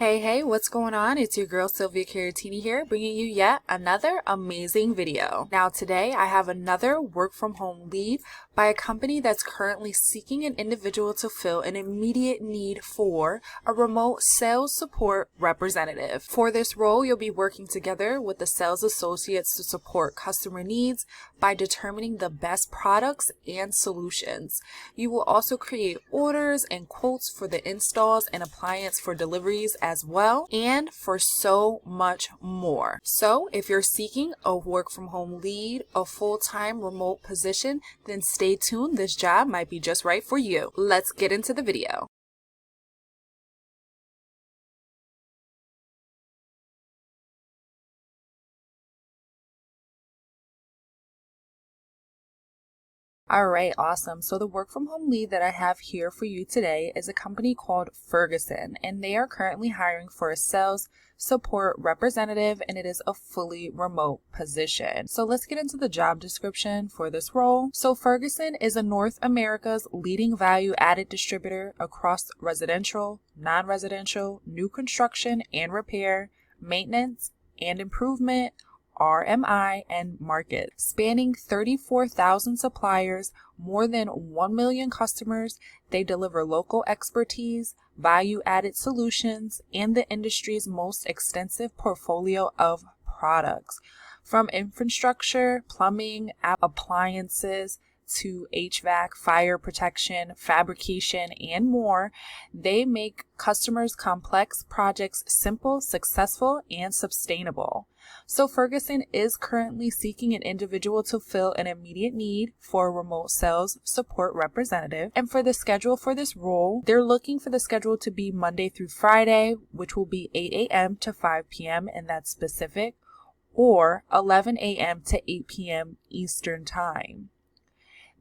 Hey, what's going on? It's your girl Sylvia Caratini here, bringing you yet another amazing video. Now today I have another work from home lead by a company that's currently seeking an individual to fill an immediate need for a remote sales support representative. For this role, you'll be working together with the sales associates to support customer needs by determining the best products and solutions. You will also create orders and quotes for the installs and appliance for deliveries as well, and for so much more. So if you're seeking a work from home lead, a full-time remote position, then stay tuned. This job might be just right for you. Let's get into the video. All right, awesome. So the work from home lead that I have here for you today is a company called Ferguson, and they are currently hiring for a sales support representative, and it is a fully remote position. So let's get into the job description for this role. So Ferguson is a North America's leading value added distributor across residential, non-residential, new construction and repair, maintenance and improvement, RMI, and market. Spanning 34,000 suppliers, more than 1 million customers, they deliver local expertise, value-added solutions, and the industry's most extensive portfolio of products. From infrastructure, plumbing, appliances, to HVAC, fire protection, fabrication, and more, they make customers' complex projects simple, successful, and sustainable. So Ferguson is currently seeking an individual to fill an immediate need for a remote sales support representative. And for the schedule for this role, they're looking for the schedule to be Monday through Friday, which will be 8 a.m. to 5 p.m. and that's specific, or 11 a.m. to 8 p.m. Eastern Time.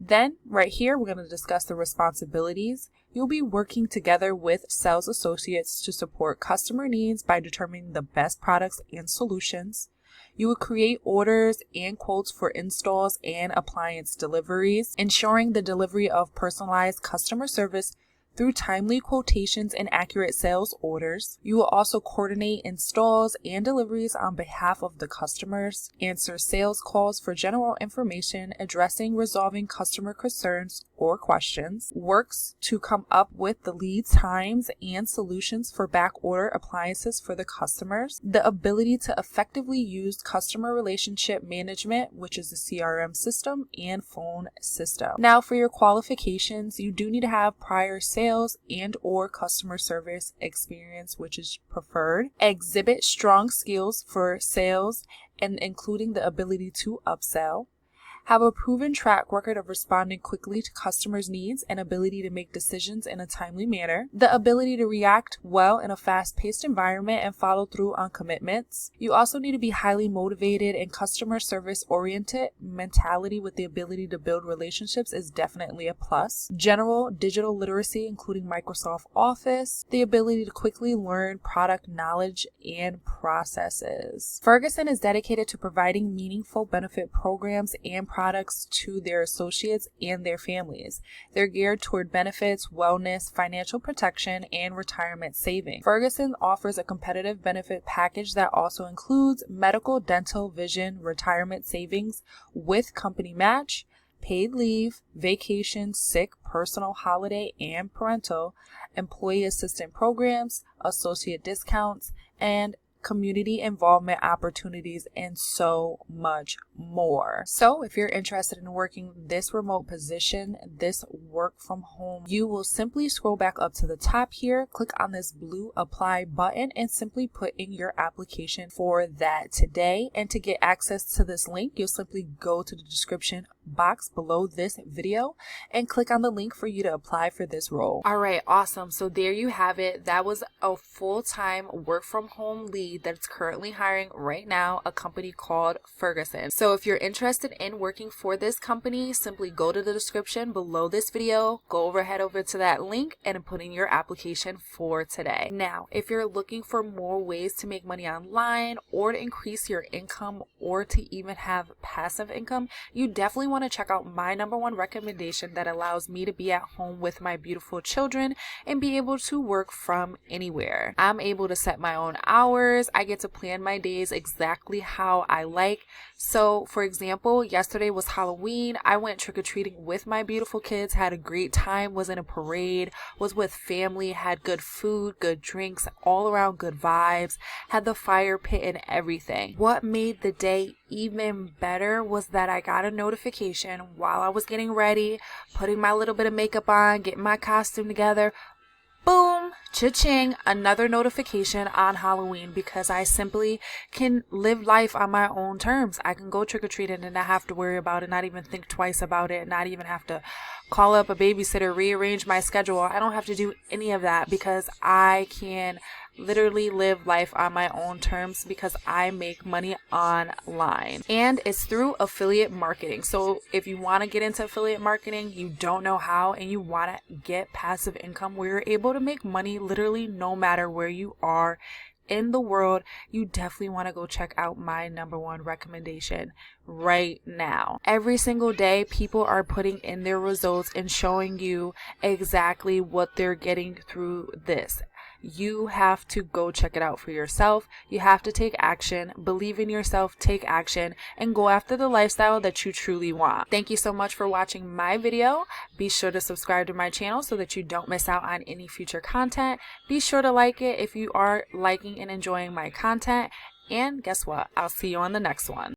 Then right here, we're going to discuss the responsibilities. You'll be working together with sales associates to support customer needs by determining the best products and solutions. You will create orders and quotes for installs and appliance deliveries, ensuring the delivery of personalized customer service through timely quotations and accurate sales orders. You will also coordinate installs and deliveries on behalf of the customers, answer sales calls for general information, resolving customer concerns or questions, works to come up with the lead times and solutions for back order appliances for the customers, the ability to effectively use customer relationship management, which is the CRM system, and phone system. Now for your qualifications, you do need to have prior sales and or customer service experience, which is preferred. Exhibit strong skills for sales and including the ability to upsell. Have a proven track record of responding quickly to customers' needs and ability to make decisions in a timely manner. The ability to react well in a fast-paced environment and follow through on commitments. You also need to be highly motivated and customer service-oriented. Mentality with the ability to build relationships is definitely a plus. General digital literacy, including Microsoft Office. The ability to quickly learn product knowledge and processes. Ferguson is dedicated to providing meaningful benefit programs and products to their associates and their families. They're geared toward benefits, wellness, financial protection, and retirement saving. Ferguson offers a competitive benefit package that also includes medical, dental, vision, retirement savings with company match, paid leave, vacation, sick, personal, holiday, and parental, employee assistance programs, associate discounts, and community involvement opportunities, and so much more. So if you're interested in working this remote position, this work from home, you will simply scroll back up to the top here, click on this blue apply button, and simply put in your application for that today. And to get access to this link, you'll simply go to the description box below this video and click on the link for you to apply for this role. All right, awesome. So there you have it. That was a full-time work from home lead that's currently hiring right now, a company called Ferguson. So if you're interested in working for this company, simply go to the description below this video, head over to that link and put in your application for today. Now, if you're looking for more ways to make money online or to increase your income or to even have passive income, you definitely want want to check out my number one recommendation that allows me to be at home with my beautiful children and be able to work from anywhere. I'm able to set my own hours. I get to plan my days exactly how I like. So for example, yesterday was Halloween. I went trick-or-treating with my beautiful kids, had a great time, was in a parade, was with family, had good food, good drinks, all around good vibes, had the fire pit and everything. What made the day even better was that I got a notification while I was getting ready, putting my little bit of makeup on, getting my costume together. Boom, cha-ching, another notification on Halloween, because I simply can live life on my own terms. I can go trick-or-treating and not have to worry about it, not even think twice about it, not even have to call up a babysitter, rearrange my schedule. I don't have to do any of that because I can literally live life on my own terms because I make money online, and it's through affiliate marketing. So if you want to get into affiliate marketing, you don't know how, and you want to get passive income where you're able to make money literally no matter where you are in the world, you definitely want to go check out my number one recommendation right now. Every single day, people are putting in their results and showing you exactly what they're getting through this. You have to go check it out for yourself. You have to take action, believe in yourself, take action, and go after the lifestyle that you truly want. Thank you so much for watching my video. Be sure to subscribe to my channel so that you don't miss out on any future content. Be sure to like it if you are liking and enjoying my content. And guess what? I'll see you on the next one.